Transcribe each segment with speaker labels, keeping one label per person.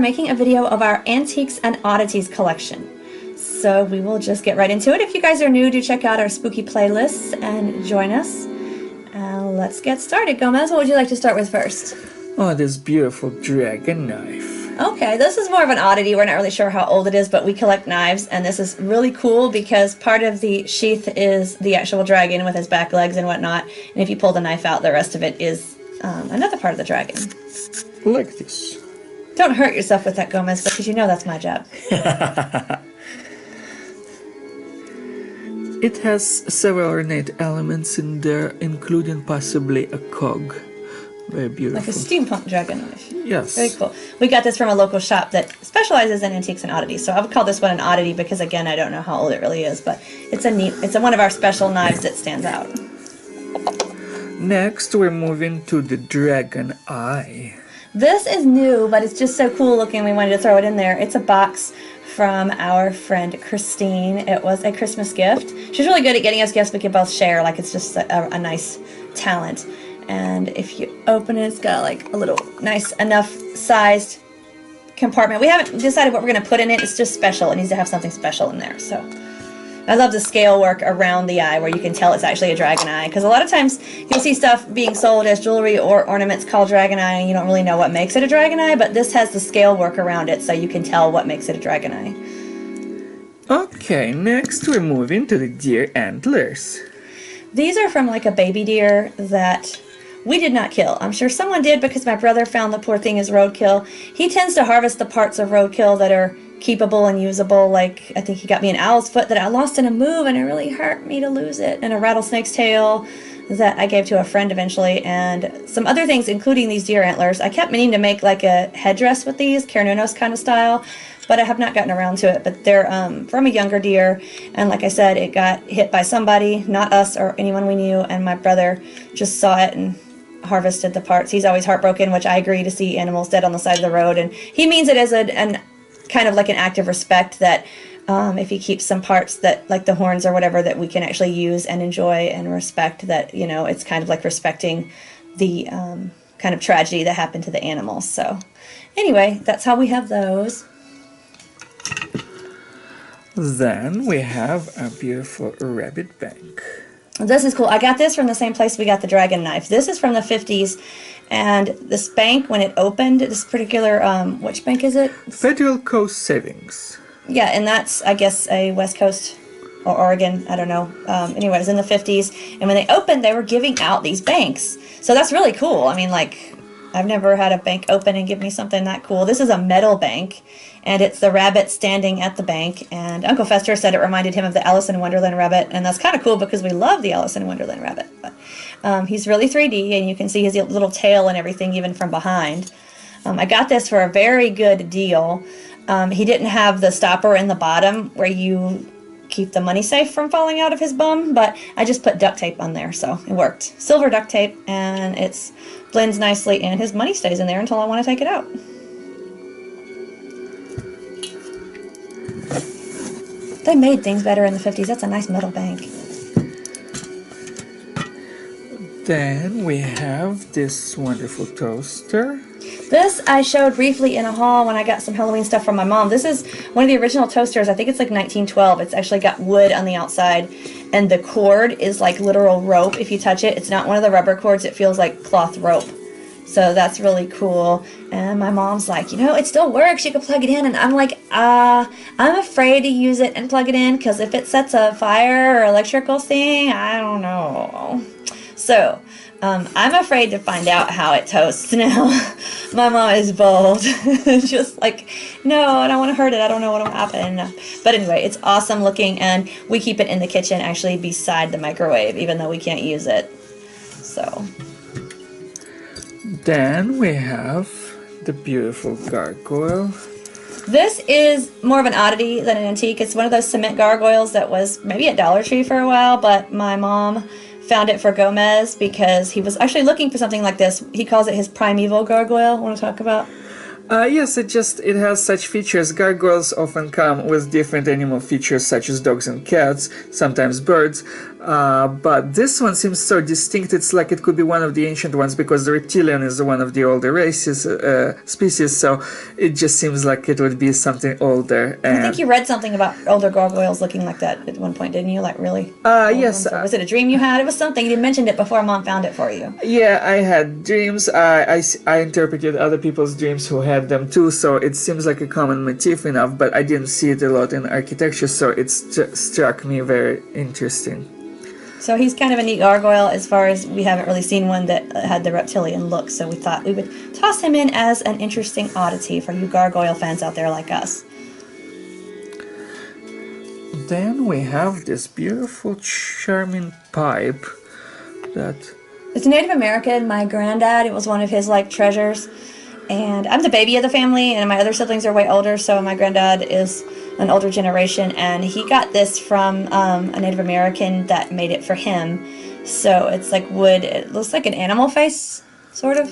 Speaker 1: making a video of our antiques and oddities collection. So we will just get right into it. If you guys are new, do check out our spooky playlists and join us. Let's get started. Gomez, what would you like to start with first?
Speaker 2: Oh, this beautiful dragon knife.
Speaker 1: Okay, this is more of an oddity. We're not really sure how old it is, but we collect knives, and this is really cool because part of the sheath is the actual dragon with his back legs and whatnot, and if you pull the knife out, the rest of it is another part of the dragon.
Speaker 2: Like this.
Speaker 1: Don't hurt yourself with that, Gomez, because you know that's my job.
Speaker 2: It has several ornate elements in there, including possibly a cog. Very beautiful.
Speaker 1: Like a steampunk dragon knife.
Speaker 2: Yes.
Speaker 1: Very cool. We got this from a local shop that specializes in antiques and oddities. So I would call this one an oddity because, again, I don't know how old it really is, but it's one of our special knives that stands out.
Speaker 2: Next, we're moving to the dragon eye.
Speaker 1: This is new, but it's just so cool looking. We wanted to throw it in there. It's a box from our friend Christine. It was a Christmas gift. She's really good at getting us gifts we can both share. Like, it's just a nice talent. And if you open it, it's got like a little nice enough sized compartment. We haven't decided what we're going to put in it. It's just special. It needs to have something special in there. So I love the scale work around the eye where you can tell it's actually a dragon eye. Because a lot of times you'll see stuff being sold as jewelry or ornaments called dragon eye, and you don't really know what makes it a dragon eye. But this has the scale work around it so you can tell what makes it a dragon eye.
Speaker 2: Okay, next we're moving to the deer antlers.
Speaker 1: These are from like a baby deer that we did not kill. I'm sure someone did because my brother found the poor thing as roadkill. He tends to harvest the parts of roadkill that are keepable and usable. Like, I think he got me an owl's foot that I lost in a move and it really hurt me to lose it. And a rattlesnake's tail that I gave to a friend eventually. And some other things, including these deer antlers. I kept meaning to make like a headdress with these, Carnunos kind of style, but I have not gotten around to it. But they're from a younger deer, and like I said, it got hit by somebody, not us or anyone we knew, and my brother just saw it and harvested the parts. He's always heartbroken, which I agree, to see animals dead on the side of the road, and he means it as an kind of like an act of respect that if he keeps some parts that, like the horns or whatever, that we can actually use and enjoy and respect, that, you know, it's kind of like respecting the kind of tragedy that happened to the animals. So anyway, that's how we have those.
Speaker 2: Then we have a beautiful rabbit bank.
Speaker 1: This is cool. I got this from the same place we got the dragon knife. This is from the 50s, and this bank, when it opened, this particular, which bank is it?
Speaker 2: Federal Coast Savings.
Speaker 1: Yeah, and that's, I guess, a West Coast or Oregon, I don't know. Anyway, it was in the 50s, and when they opened, they were giving out these banks. So that's really cool. I mean, like, I've never had a bank open and give me something that cool. This is a metal bank, and it's the rabbit standing at the bank. And Uncle Fester said it reminded him of the Alice in Wonderland rabbit, and that's kind of cool because we love the Alice in Wonderland rabbit. But he's really 3D, and you can see his little tail and everything even from behind. I got this for a very good deal. He didn't have the stopper in the bottom where you keep the money safe from falling out of his bum, but I just put duct tape on there, so it worked. Silver duct tape, and it blends nicely, and his money stays in there until I want to take it out. They made things better in the 50s. That's a nice metal bank.
Speaker 2: Then we have this wonderful toaster.
Speaker 1: This I showed briefly in a haul when I got some Halloween stuff from my mom. This is one of the original toasters. I think it's like 1912. It's actually got wood on the outside, and the cord is like literal rope. If you touch it, it's not one of the rubber cords. It feels like cloth rope. So that's really cool. And my mom's like, you know, it still works. You can plug it in. And I'm like, I'm afraid to use it and plug it in because if it sets a fire or electrical thing, I don't know. So I'm afraid to find out how it toasts now. My mom is bold. Just like, no, I don't want to hurt it. I don't know what will happen. But anyway, it's awesome looking, and we keep it in the kitchen, actually beside the microwave, even though we can't use it. So
Speaker 2: then we have the beautiful gargoyle.
Speaker 1: This is more of an oddity than an antique. It's one of those cement gargoyles that was maybe at Dollar Tree for a while, but my mom found it for Gomez because he was actually looking for something like this. He calls it his Primeval gargoyle. Want to talk about?
Speaker 2: Yes, it has such features. Gargoyles often come with different animal features such as dogs and cats, sometimes birds. But this one seems so distinct. It's like it could be one of the ancient ones because the reptilian is one of the older races, species. So it just seems like it would be something older.
Speaker 1: I think you read something about older gargoyles looking like that at one point, didn't you? Like really?
Speaker 2: Yes.
Speaker 1: Was it a dream you had? It was something. You mentioned it before Mom found it for you.
Speaker 2: Yeah, I had dreams. I interpreted other people's dreams who had them too. So it seems like a common motif enough, but I didn't see it a lot in architecture. So it struck me very interesting.
Speaker 1: So he's kind of a neat gargoyle as far as we haven't really seen one that had the reptilian look, so we thought we would toss him in as an interesting oddity for you gargoyle fans out there like us.
Speaker 2: Then we have this beautiful charming pipe that...
Speaker 1: It's Native American. My granddad, it was one of his like treasures. And I'm the baby of the family, and my other siblings are way older, so my granddad is an older generation, and he got this from a Native American that made it for him. So it's like wood. It looks like an animal face, sort of.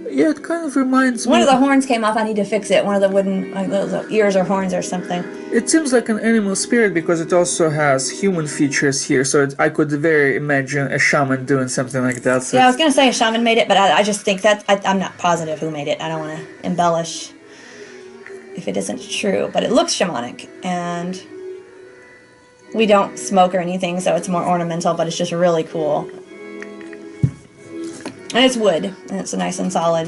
Speaker 2: Yeah, it kind of reminds me...
Speaker 1: One of the horns came off. I need to fix it. One of the wooden like those ears or horns or something.
Speaker 2: It seems like an animal spirit because it also has human features here, so I could very imagine a shaman doing something like that. So
Speaker 1: yeah, I was going to say a shaman made it, but I just think that... I'm not positive who made it. I don't want to embellish if it isn't true, but it looks shamanic, and we don't smoke or anything, so it's more ornamental, but it's just really cool. And it's wood, and it's nice and solid.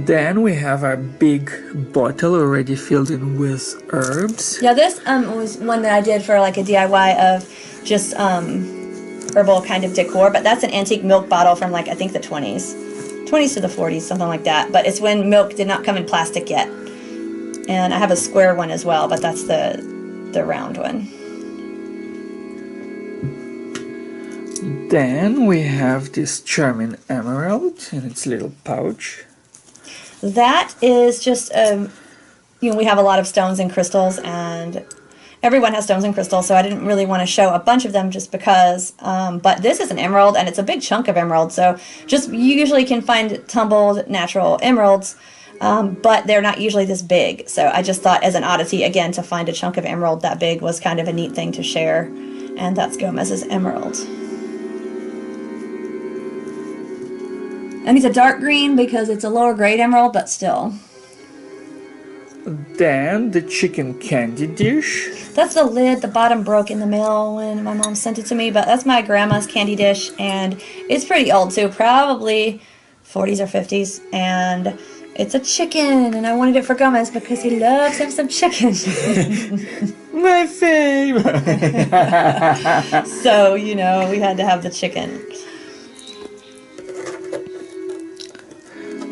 Speaker 2: Then we have our big bottle already filled in with herbs.
Speaker 1: Yeah, this was one that I did for like a DIY of just herbal kind of decor, but that's an antique milk bottle from like I think the 20s to the 40s, something like that. But it's when milk did not come in plastic yet. And I have a square one as well, but that's the round one.
Speaker 2: Then we have this charming emerald in its little pouch.
Speaker 1: That is just, we have a lot of stones and crystals, and everyone has stones and crystals, so I didn't really want to show a bunch of them just because, but this is an emerald, and it's a big chunk of emerald, so you usually can find tumbled natural emeralds, but they're not usually this big, so I just thought as an oddity, again, to find a chunk of emerald that big was kind of a neat thing to share, and that's Gomez's emerald. And he's a dark green because it's a lower grade emerald, but still.
Speaker 2: Then the chicken candy dish.
Speaker 1: That's the lid. The bottom broke in the mail when my mom sent it to me, but that's my grandma's candy dish, and it's pretty old too, probably 40s or 50s, and it's a chicken, and I wanted it for Gomez because he loves him some chicken.
Speaker 2: My favorite.
Speaker 1: So, we had to have the chicken.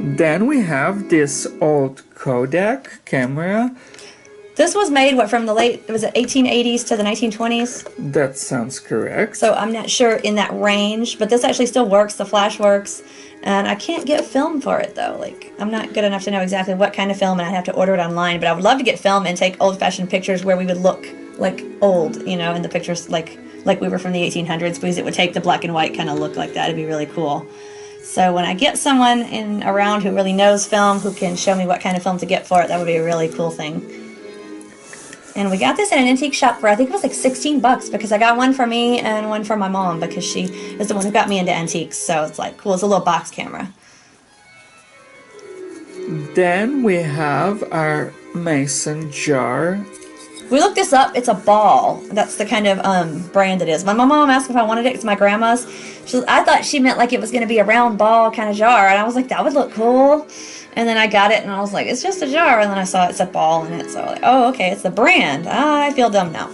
Speaker 2: Then we have this old Kodak camera.
Speaker 1: This was made, from the late, was it 1880s to the 1920s?
Speaker 2: That sounds correct.
Speaker 1: So I'm not sure in that range, but this actually still works. The flash works. And I can't get film for it, though. I'm not good enough to know exactly what kind of film, and I'd have to order it online. But I would love to get film and take old-fashioned pictures where we would look like old, in the pictures like we were from the 1800s, because it would take the black and white kind of look like that. It'd be really cool. So when I get someone around who really knows film, who can show me what kind of film to get for it, that would be a really cool thing. And we got this in an antique shop for, I think it was like $16, because I got one for me and one for my mom, because she is the one who got me into antiques. So it's like cool. It's a little box camera.
Speaker 2: Then we have our mason jar.
Speaker 1: We looked this up. It's a ball. That's the kind of brand it is. My mom asked if I wanted it. It's my grandma's. I thought she meant like it was going to be a round ball kind of jar. And I was like, that would look cool. And then I got it and I was like, it's just a jar. And then I saw it's a ball in it. So I was like, oh, okay, it's the brand. I feel dumb now.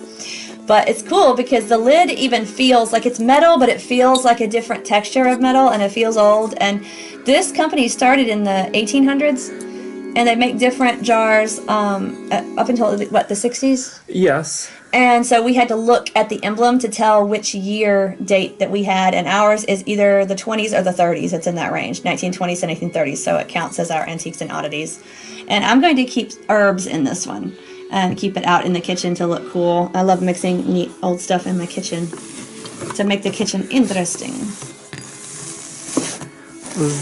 Speaker 1: But it's cool because the lid even feels like it's metal, but it feels like a different texture of metal, and it feels old. And this company started in the 1800s. And they make different jars up until, the 60s?
Speaker 2: Yes.
Speaker 1: And so we had to look at the emblem to tell which year date that we had. And ours is either the 20s or the 30s. It's in that range, 1920s to 1930s. So it counts as our antiques and oddities. And I'm going to keep herbs in this one and keep it out in the kitchen to look cool. I love mixing neat old stuff in my kitchen to make the kitchen interesting.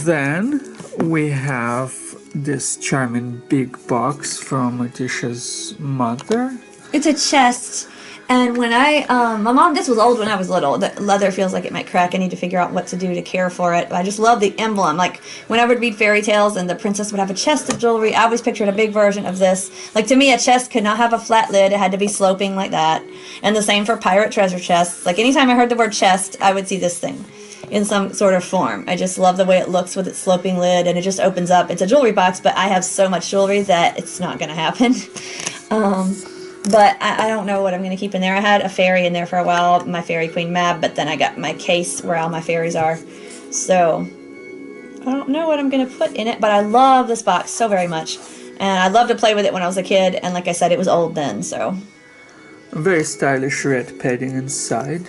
Speaker 2: Then we have this charming big box from Morticia's mother.
Speaker 1: It's a chest, And when my mom, this was old when I was little. The leather feels like it might crack. I need to figure out what to do to care for it. But I just love the emblem. Like, when I would read fairy tales and the princess would have a chest of jewelry, I always pictured a big version of this. Like, to me, a chest could not have a flat lid. It had to be sloping like that. And the same for pirate treasure chests. Like, anytime I heard the word chest, I would see this thing in some sort of form. I just love the way it looks with its sloping lid, and it just opens up. It's a jewelry box, but I have so much jewelry that it's not going to happen. But I don't know what I'm going to keep in there. I had a fairy in there for a while, my fairy queen Mab, but then I got my case where all my fairies are. So I don't know what I'm going to put in it, but I love this box so very much. And I loved to play with it when I was a kid, and like I said, it was old then, so.
Speaker 2: Very stylish red padding inside.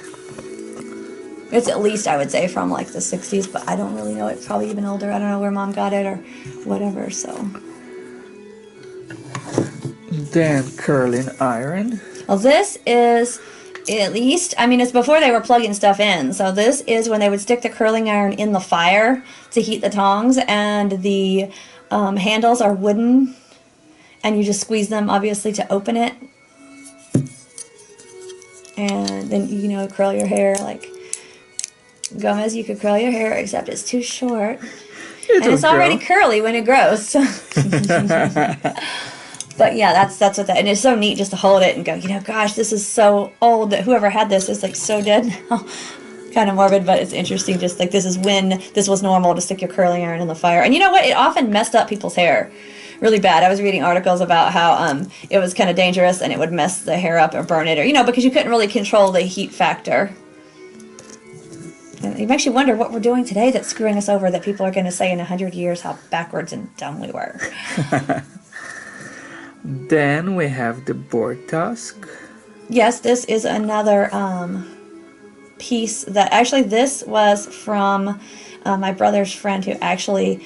Speaker 1: It's at least, I would say, from like the 60s, but I don't really know. It's probably even older. I don't know where Mom got it or whatever, so.
Speaker 2: Then curling iron.
Speaker 1: Well, this is, at least, I mean, it's before they were plugging stuff in. So this is when they would stick the curling iron in the fire to heat the tongs, and the handles are wooden, and you just squeeze them, obviously, to open it. And then, you know, curl your hair like Gomez. You could curl your hair, except it's too short. And it's already curly when it grows. So. But yeah, that's what that, and it's so neat just to hold it and go, you know, gosh, this is so old that whoever had this is like so dead now. Kind of morbid, but it's interesting. Just like this is when this was normal to stick your curling iron in the fire. And you know what? It often messed up people's hair really bad. I was reading articles about how it was kind of dangerous and it would mess the hair up or burn it, or, you know, because you couldn't really control the heat factor. And it makes you wonder what we're doing today that's screwing us over, that people are going to say in 100 years how backwards and dumb we were.
Speaker 2: Then we have the boar tusk.
Speaker 1: Yes, this is another piece that actually this was from my brother's friend who actually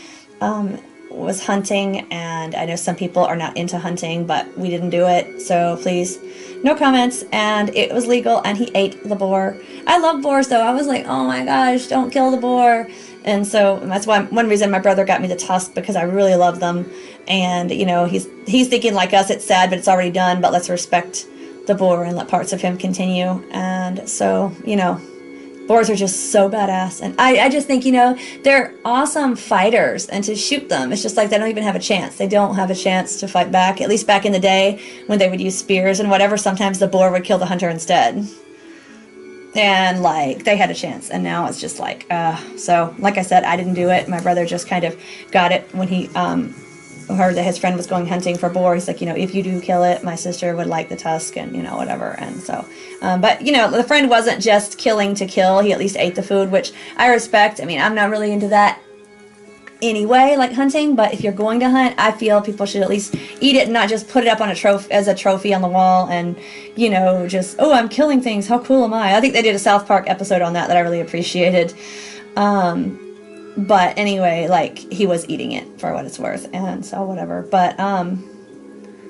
Speaker 1: was hunting, and I know some people are not into hunting, but we didn't do it, so please, no comments. And it was legal, and he ate the boar. I love boars, though. I was like, oh my gosh, don't kill the boar. And so that's why one reason my brother got me the tusk, because I really love them. And, you know, he's thinking like us, it's sad, but it's already done, but let's respect the boar and let parts of him continue. And so, you know, boars are just so badass. And I just think, you know, they're awesome fighters, and to shoot them, it's just like they don't even have a chance. They don't have a chance to fight back, at least back in the day when they would use spears and whatever. Sometimes the boar would kill the hunter instead. And, like, they had a chance, and now it's just like, so, like I said, I didn't do it. My brother just kind of got it when he heard that his friend was going hunting for boar. He's like, you know, if you do kill it, my sister would like the tusk, and, you know, whatever. And so, but, you know, the friend wasn't just killing to kill. He at least ate the food, which I respect. I mean, I'm not really into that anyway, like hunting, but if you're going to hunt, I feel people should at least eat it and not just put it up on as a trophy on the wall and, you know, just, oh, I'm killing things, how cool am I? I think they did a South Park episode on that I really appreciated. But anyway, like, he was eating it for what it's worth, and so whatever. But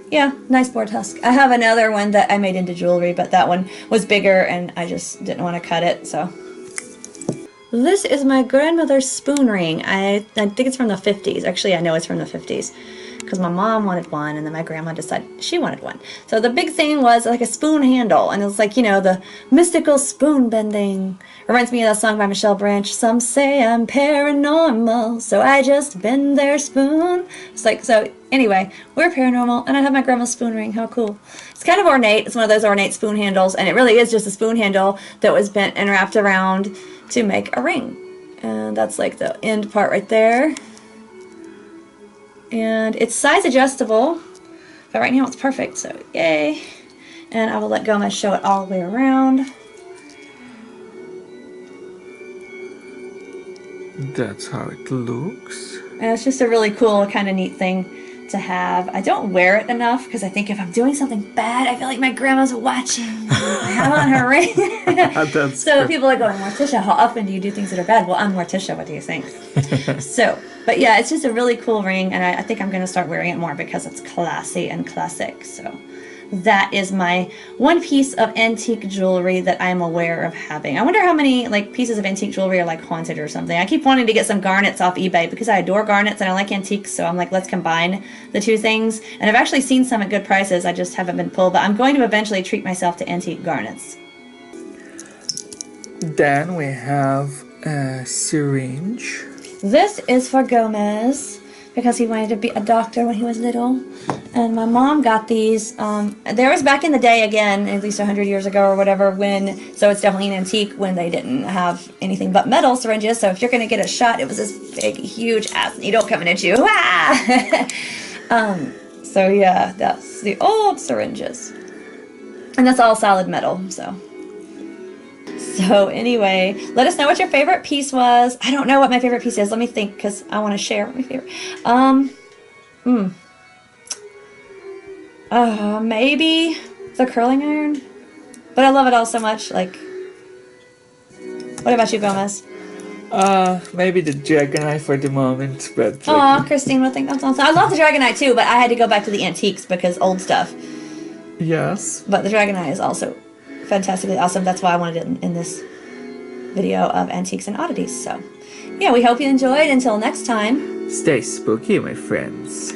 Speaker 1: yeah, nice boar tusk. I have another one that I made into jewelry, but that one was bigger and I just didn't want to cut it, so. This is my grandmother's spoon ring. I think it's from the 50s. Actually, I know it's from the 50s because my mom wanted one, and then my grandma decided she wanted one. So the big thing was like a spoon handle, and it was like, you know, the mystical spoon bending. Reminds me of that song by Michelle Branch, Some Say I'm Paranormal, so I just bend their spoon. It's like, so anyway, we're paranormal, and I have my grandma's spoon ring. How cool. It's kind of ornate. It's one of those ornate spoon handles, and it really is just a spoon handle that was bent and wrapped around to make a ring. And that's like the end part right there. And it's size adjustable, but right now it's perfect, so yay. And I will let Gomez show it all the way around.
Speaker 2: That's how it looks.
Speaker 1: And it's just a really cool, kind of neat thing to have. I don't wear it enough because I think if I'm doing something bad, I feel like my grandma's watching. I have on her ring. So people are going, Morticia, how often do you do things that are bad? Well, I'm Morticia, what do you think? So, but yeah, it's just a really cool ring, and I think I'm going to start wearing it more because it's classy and classic. So that is my one piece of antique jewelry that I'm aware of having. I wonder how many like pieces of antique jewelry are like haunted or something. I keep wanting to get some garnets off eBay because I adore garnets and I like antiques, so I'm like, let's combine the two things. And I've actually seen some at good prices. I just haven't been pulled, but I'm going to eventually treat myself to antique garnets.
Speaker 2: Then we have a syringe.
Speaker 1: This is for Gomez because he wanted to be a doctor when he was little. And my mom got these. There was back in the day, again, at least 100 years ago or whatever, when, so it's definitely an antique, when they didn't have anything but metal syringes. So if you're going to get a shot, it was this big, huge ass needle coming at you. Ah! So yeah, that's the old syringes. And that's all solid metal, so. So anyway, let us know what your favorite piece was. I don't know what my favorite piece is. Let me think, because I want to share what my favorite. Maybe the curling iron. But I love it all so much. Like, what about you, Gomez?
Speaker 2: Maybe the dragonite for the moment, but.
Speaker 1: Aw, Christine would think that's awesome. I love the dragonite too, but I had to go back to the antiques because old stuff.
Speaker 2: Yes.
Speaker 1: But the dragonite is also fantastically awesome. That's why I wanted it in this video of antiques and oddities. So yeah, we hope you enjoyed. Until next time,
Speaker 2: stay spooky, my friends.